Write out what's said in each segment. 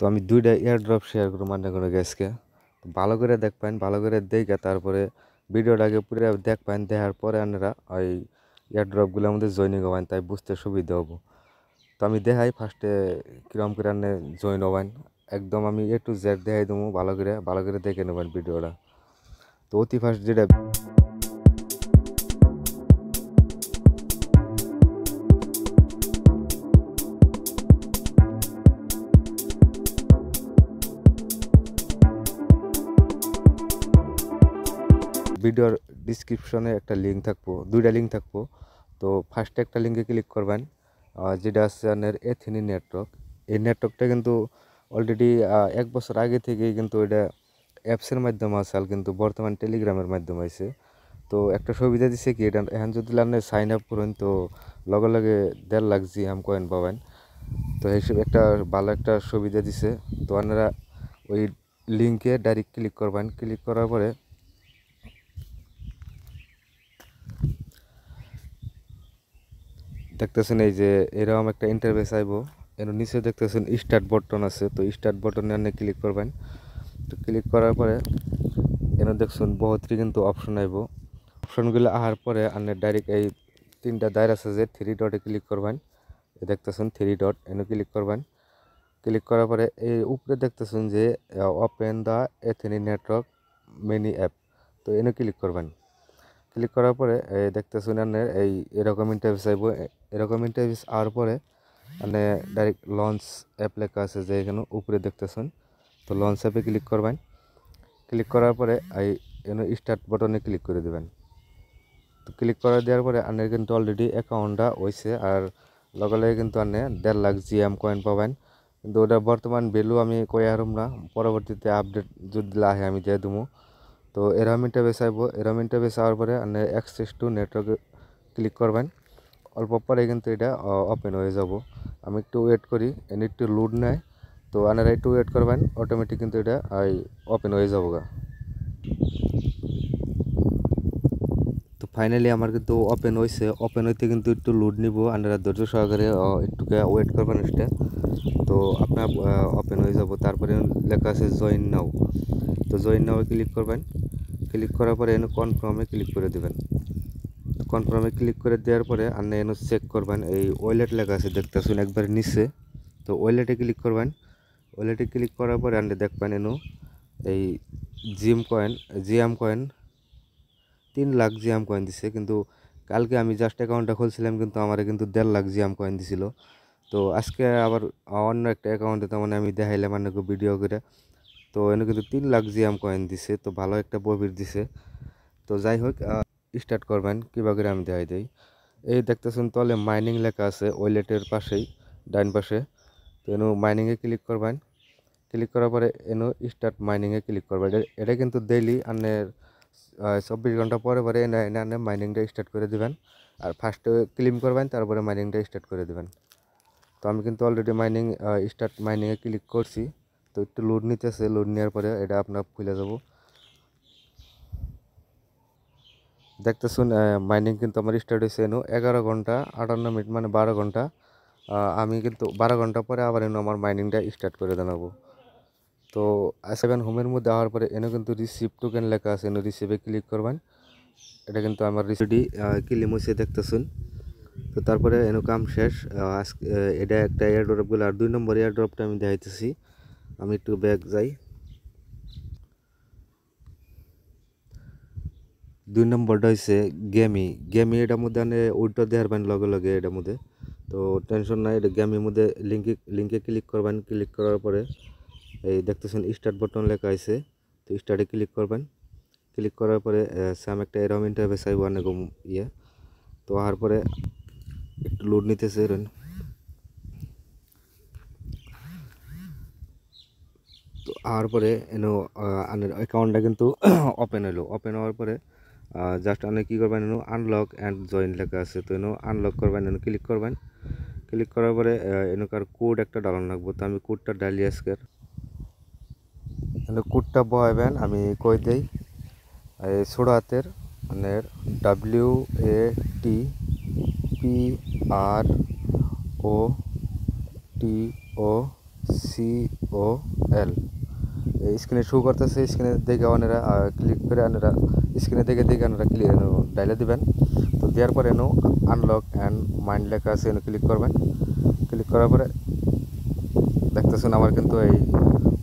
তো আমি দুইটা এয়ারড্রপ শেয়ার করব মানে কোনো গ্যাসকে ভালো করে দেখবেন, ভালো করে দেখে তারপরে ভিডিওটাকে পুরো দেখবেন, দেখার পরে আপনারা ওই এয়ারড্রপগুলোর মধ্যে জয়েনিং হবেন, তাই বুঝতে সুবিধা হবো। তো আমি দেখাই ফার্স্টে কিরম করে আপনি জয়েন হবেন, একদম আমি A to Z দেখাই দেবো, ভালো করে দেখে নেবেন ভিডিওটা। তো অতি ফার্স্ট যেটা ভিডিওর ডিসক্রিপশনে একটা লিঙ্ক থাকবো, দুইটা লিঙ্ক থাকবো। তো ফার্স্টে একটা লিঙ্কে ক্লিক করবেন, যেটা আছে আপনার এথেনি নেটওয়ার্ক। এই নেটওয়ার্কটা কিন্তু অলরেডি 1 বছর আগে থেকেই কিন্তু এটা অ্যাপসের মাধ্যমে আছে, আর কিন্তু বর্তমান টেলিগ্রামের মাধ্যমে আছে। তো একটা সুবিধা দিছে কি, এটা এখন যদি আপনি সাইন আপ করেন তো লগে লগে 1.5 লাখ জিএম কয়েন পাবেন। তো এইসব একটা ভালো একটা সুবিধা দিছে। তো আপনারা ওই লিঙ্কে ডাইরেক্ট ক্লিক করবেন, ক্লিক করার পরে দেখতেছেন এই যে এরকম একটা ইন্টারফেস আইবো। এর নিচে দেখতেছেন স্টার্ট বাটন আছে, তো স্টার্ট বাটনে আপনি ক্লিক করবেন। তো ক্লিক করার পরে এখানে দেখছেন বহুতটি কিন্তু অপশন আইব। অপশনগুলো আসার পরে আপনি ডাইরেক্ট এই 3টা দাঁড় আছে যে 3 ডটে ক্লিক করবেন। দেখতেছেন 3 ডট, এনে ক্লিক করবেন। ক্লিক করার পরে এই উপরে দেখতেছেন যে ওপেন দ্য এথেনি নেটওয়ার্ক মিনি অ্যাপ, তো এনে ক্লিক করবেন। ক্লিক করার পরে দেখতেছেন আপনার এরকম ইন্টারফেস আইব। এরকম ইন্টারফেস আওয়ার পরে মানে ডাইরেক্ট লঞ্চ অ্যাপ লেখা আছে যে এখানে উপরে দেখতেছেন, তো লঞ্চ অ্যাপে ক্লিক করবেন। ক্লিক করার পরে এখানে স্টার্ট বাটনে ক্লিক করে দেবেন। তো ক্লিক করে দেওয়ার পরে আপনার কিন্তু অলরেডি অ্যাকাউন্টটা হয়েছে, আর লগে লগে কিন্তু আপনি 1.5 লাখ জিএম কয়েন পাবেন। কিন্তু ওটা বর্তমান ভ্যালু আমি কই আরম না, পরবর্তীতে আপডেট যদি আহে আমি দিয়ে দেবো। তো এরকম ইন্টারফেস আইব। এরকম ইন্টারফেস আওয়ার পরে আপনি অ্যাক্সেস টু নেটওয়ার্কে ক্লিক করবেন। অল্প পরে কিন্তু এটা ওপেন হয়ে যাব। আমি একটু ওয়েট করি, এনে একটু লোড নেয়। তো আপনারা একটু ওয়েট করবেন, অটোমেটিক কিন্তু এটা ওপেন হয়ে যাবো গা। তো ফাইনালি আমার কিন্তু ওপেন হয়েছে। ওপেন হইতে কিন্তু একটু লোড নিব, আপনারা ধৈর্য সহকারে একটু ওয়েট করবেন এটা। তো আপনার ওপেন হয়ে যাব। তারপরে লেখা আছে জয়েন নাও, তো জয়েন নাও ক্লিক করবেন। ক্লিক করার পরে এনে কনফার্মে ক্লিক করে দেবেন। কনফার্মে ক্লিক করে দেওয়ার পরে আপনি এনে চেক করবেন, এই ওয়ালেট লেখা আছে দেখতেছেন একবার নিচে, তো ওয়ালেটে ক্লিক করবেন। ওয়ালেটে ক্লিক করার পরে আপনি দেখবেন এনো এই GM coin 3 lakh GM coin দিছে। কিন্তু কালকে আমি জাস্ট অ্যাকাউন্টটা খুলছিলাম, কিন্তু আমার কিন্তু 1.5 লাখ জিএম কয়েন দিছিল। তো আজকে আবার অন্য একটা অ্যাকাউন্টে তার মানে আমি দেখাইলাম আপনাকে ভিডিও করে, তো এনে কিন্তু 3 লাখ জিএম কয়েন দিছে, তো ভালো একটা প্রফিট দিছে। তো যাই হোক, স্টার্ট করবেন কীভাবে করে আমি দেখাই দিই। এই দেখতেছেন তলে মাইনিং লেখা আছে ওয়ালেটের পাশেই, ডাইন পাশে। তো এনু মাইনিংয়ে ক্লিক করবেন। ক্লিক করার পরে এনু স্টার্ট মাইনিংয়ে ক্লিক করবেন। এটা কিন্তু ডেইলি আপনার 24 ঘন্টা পরে পরে এনে এনে মাইনিংটা স্টার্ট করে দেবেন। আর ফার্স্টে ক্লেম করবেন, তারপরে মাইনিংটা স্টার্ট করে দেবেন। তো আমি কিন্তু অলরেডি স্টার্ট মাইনিংয়ে ক্লিক করছি। তো একটু লোড নিতেছে, লোড নেওয়ার পরে এটা আপনার খুলে যাব। দেখতেছুন মাইনিং কিন্তু আমার স্টার্ট হয়েছে এনু 11 ঘন্টা 58 মিনিট মানে 12 ঘন্টা। আমি কিন্তু 12 ঘন্টা পরে আবার এনু আমার মাইনিংটা স্টার্ট করে জানাবো। তো সেভেন হোমের মধ্যে আওয়ার পরে এনে কিন্তু রিসিভ টোকেন লেখা আছে, এনে রিসিভে ক্লিক করবেন। এটা কিন্তু আমার রিসিভটি ক্লেম হয়েছে দেখতেছুন। তো তারপরে এনু কাম শেষ। আজকে এটা একটা এয়ারড্রপগুলো, আর 2 নম্বর এয়ারড্রপটা আমি দেখাইতেছি। আমি একটু ব্যাক যাই। 2 নম্বরটা হচ্ছে গেমি এটার মধ্যে মানে উইথড্র দেওয়ার পারেন লগে লগে এটার মধ্যে। তো টেনশন নাই, এটা গেমের মধ্যে লিঙ্কে ক্লিক করবেন। ক্লিক করার পরে এই দেখতেছেন স্টার্ট বাটন লেখা আছে, তো স্টার্টে ক্লিক করবেন। ক্লিক করার পরে সাম একটা এরকম ইন্টারফেস আইব অনেক ইয়ে। তো আর পরে একটু লোড নিতেছে। তো আর পরে এনো অ্যাকাউন্টটা কিন্তু ওপেন হলো। ওপেন হওয়ার পরে জাস্ট আপনি কী করবেন, এনো আনলক অ্যান্ড জয়েন লেখা আছে, তো এনো আনলক করবেন। এনো ক্লিক করবেন। ক্লিক করার পরে এনকার কোড একটা ডালানো লাগবো, তো আমি কোডটা ডালি আজকের। কোডটা বহাইবেন, আমি কই দেই ছোট হাতের মানে WATPROTO COL এই স্ক্রিনে শো করতেছে। স্ক্রিনে দেখে আপনারা ক্লিক করে আপনারা স্ক্রিনে দেখে আপনারা ক্লিক ডাইলে দিবেন। তো দেওয়ার পরে আনলক অ্যান্ড মাইন্ড লেখা আছে, ক্লিক করবেন। ক্লিক করার পরে দেখতেছেন আমার কিন্তু এই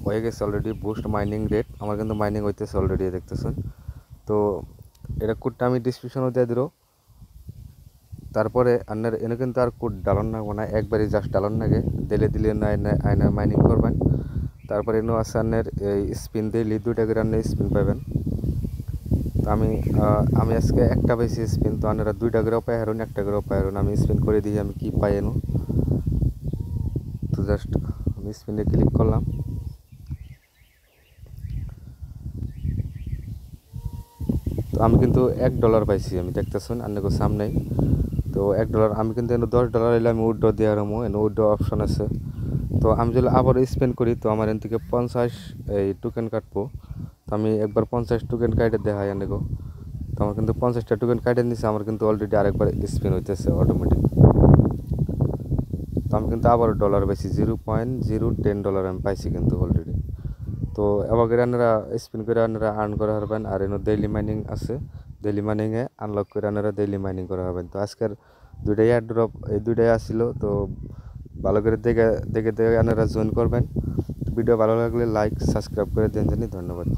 হয়ে গেছে অলরেডি বুস্ট মাইনিং রেট, আমার কিন্তু মাইনিং হইতেছে অলরেডি দেখতেছেন। তো এটা কোডটা আমি ডিসক্রিপশনও দিয়ে দিল। তারপরে আপনার এনে কিন্তু আর কোড ডালন লাগবো না, একবারই জাস্ট ডালন লাগে, দিলে আয়না মাইনিং করবেন। তারপরে এনে আছে আপনার এই স্পিন দিলে 2টা করে আপনি স্পিন পাবেন। তো আমি আজকে একটা পাইছি স্পিন, তো আপনারা 2টা করেও পাই হারুন, 1টা করেও পাই হারুন। আমি স্পিন করে দিই আমি কি পাই এনো। তো জাস্ট আমি স্পিনে ক্লিক করলাম। তো আমি কিন্তু $1 পাইছি, আমি দেখতেছেন আপনাকে সামনেই। তো $1 আমি কিন্তু $10 হলে আমি উইথড্র দিয়ে আরমো, উইথড্র অপশন আছে। তো আমি যদি আবার স্পেন্ড করি তো আমার এখান থেকে 50 এই টোকেন কাটবো। তো আমি একবার 50 টোকেন কাটে দেখাই এনেগো। তো আমার কিন্তু 50টা টোকেন কাটে নিচ্ছে, আমার কিন্তু অলরেডি আরেকবার স্পিন হইতেছে অটোমেটিক। তো আমি কিন্তু আবার ডলার পাইছি, $0.010 আমি পাইছি কিন্তু অলরেডি। তো এবার আপনারা স্পিন করে আপনারা আর্ন করা পারবেন। আর ডেইলি মাইনিং আছে, ডেইলি মাইনিংয়ে আনলক করে আপনারা ডেইলি মাইনিং করা হবেন। তো আজকের 2টাই এয়ারড্রপ, এই 2টাই আসছিল। তো ভালো করে দেখে আপনারা জয়েন করবেন। ভিডিও ভালো লাগলে লাইক সাবস্ক্রাইব করে দেন জানি। ধন্যবাদ।